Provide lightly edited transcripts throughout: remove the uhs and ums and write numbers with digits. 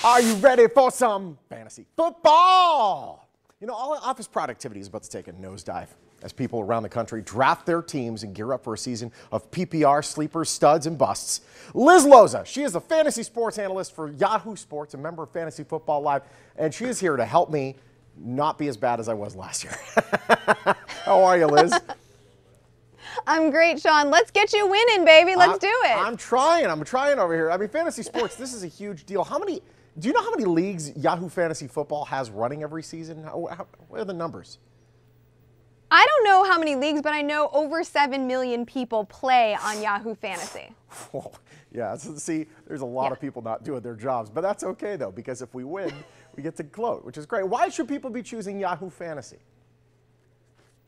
Are you ready for some fantasy football? You know, all office productivity is about to take a nosedive as people around the country draft their teams and gear up for a season of PPR, sleepers, studs, and busts. Liz Loza, she is a fantasy sports analyst for Yahoo Sports, a member of Fantasy Football Live, and she is here to help me not be as bad as I was last year. How are you, Liz? I'm great, Sean. Let's get you winning, baby. Let's do it. I'm trying over here. I mean, fantasy sports, this is a huge deal. Do you know how many leagues Yahoo Fantasy Football has running every season? What are the numbers? I don't know how many leagues, but I know over 7 million people play on Yahoo Fantasy. Yeah, see, there's a lot of people not doing their jobs, but that's okay, though, because if we win, we get to gloat, which is great. Why should people be choosing Yahoo Fantasy?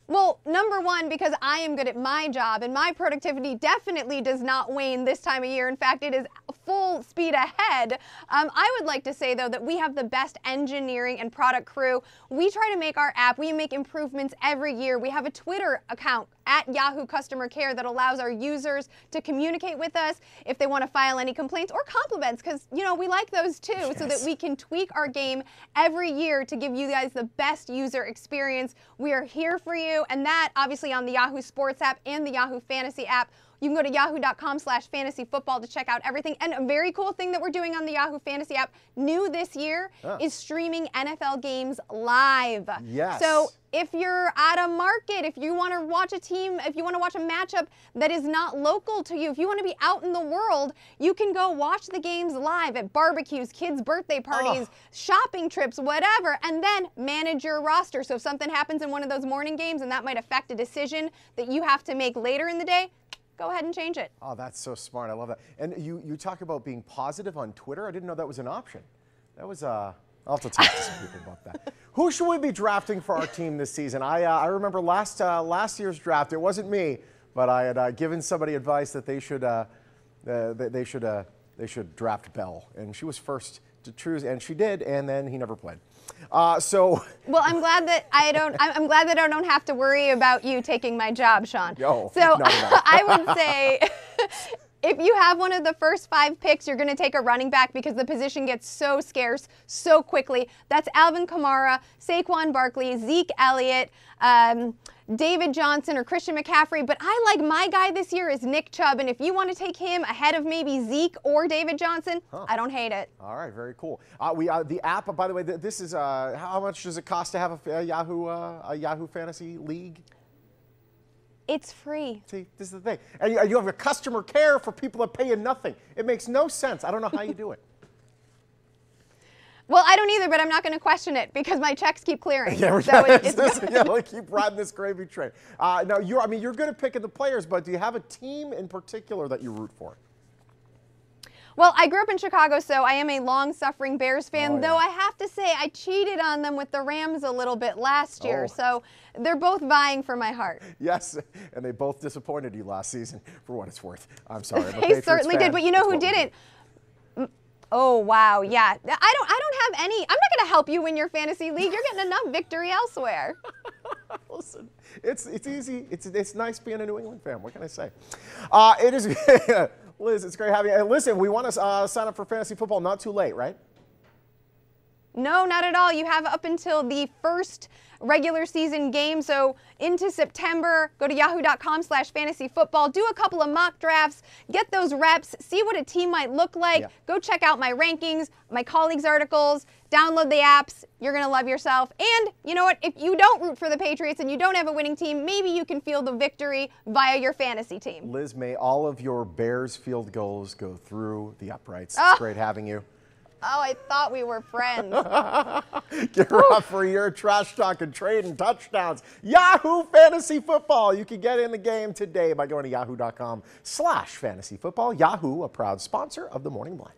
Well, number one, because I am good at my job, and my productivity definitely does not wane this time of year. In fact, it is full speed ahead. I would like to say, though, that we have the best engineering and product crew. We try to make our app, we make improvements every year. We have a Twitter account at Yahoo Customer Care that allows our users to communicate with us if they want to file any complaints or compliments, because, you know, we like those too, so that we can tweak our game every year to give you guys the best user experience. We are here for you, and that obviously on the Yahoo Sports app and the Yahoo Fantasy app. You can go to yahoo.com/fantasyfootball to check out everything. And a very cool thing that we're doing on the Yahoo Fantasy app, new this year, is streaming NFL games live. Yes. So if you're at a market, if you want to watch a team, if you want to watch a matchup that is not local to you, if you want to be out in the world, you can go watch the games live at barbecues, kids' birthday parties, shopping trips, whatever, and then manage your roster. So if something happens in one of those morning games and that might affect a decision that you have to make later in the day, go ahead and change it. Oh, that's so smart. I love that. And you talk about being positive on Twitter. I didn't know that was an option. That was, I'll have to talk to some people about that. Who should we be drafting for our team this season? I remember last year's draft, it wasn't me, but I had given somebody advice that they should draft Bell. And she was first to choose, and she did, and then he never played. Well, I'm glad that I don't have to worry about you taking my job, Sean. No, so not at all. I would say if you have one of the first 5 picks, you're going to take a running back because the position gets so scarce so quickly. That's Alvin Kamara, Saquon Barkley, Zeke Elliott, David Johnson, or Christian McCaffrey. But I like my guy this year is Nick Chubb, and if you want to take him ahead of maybe Zeke or David Johnson, I don't hate it. All right, very cool. The app, by the way, this is how much does it cost to have a Yahoo Fantasy League? It's free. See, this is the thing. And you have a customer care for people that pay you nothing. It makes no sense. I don't know how you do it. Well, I don't either, but I'm not going to question it because my checks keep clearing. Yeah, so like keep riding this gravy train. Now, you're good at picking the players, but do you have a team in particular that you root for? Well, I grew up in Chicago, so I am a long-suffering Bears fan, though I have to say I cheated on them with the Rams a little bit last year, so they're both vying for my heart. Yes, and they both disappointed you last season, for what it's worth. I'm sorry. They certainly did, but you know who didn't? Oh, wow, yeah. I don't have any. I'm not going to help you win your fantasy league. You're getting enough victory elsewhere. Listen, it's easy. It's nice being a New England fan. What can I say? It is... Liz, it's great having you. And listen, we want to sign up for fantasy football. Not too late, right? No, not at all. You have up until the first regular season game, so into September. Go to yahoo.com/fantasyfootball. Do a couple of mock drafts. Get those reps. See what a team might look like. Yeah. Go check out my rankings, my colleagues' articles. Download the apps. You're going to love yourself. And you know what? If you don't root for the Patriots and you don't have a winning team, maybe you can feel the victory via your fantasy team. Liz, may all of your Bears field goals go through the uprights. It's great having you. Oh, I thought we were friends. Get off for your trash talk and trade and touchdowns. Yahoo Fantasy Football. You can get in the game today by going to yahoo.com/fantasyfootball. Yahoo, a proud sponsor of the Morning Blend.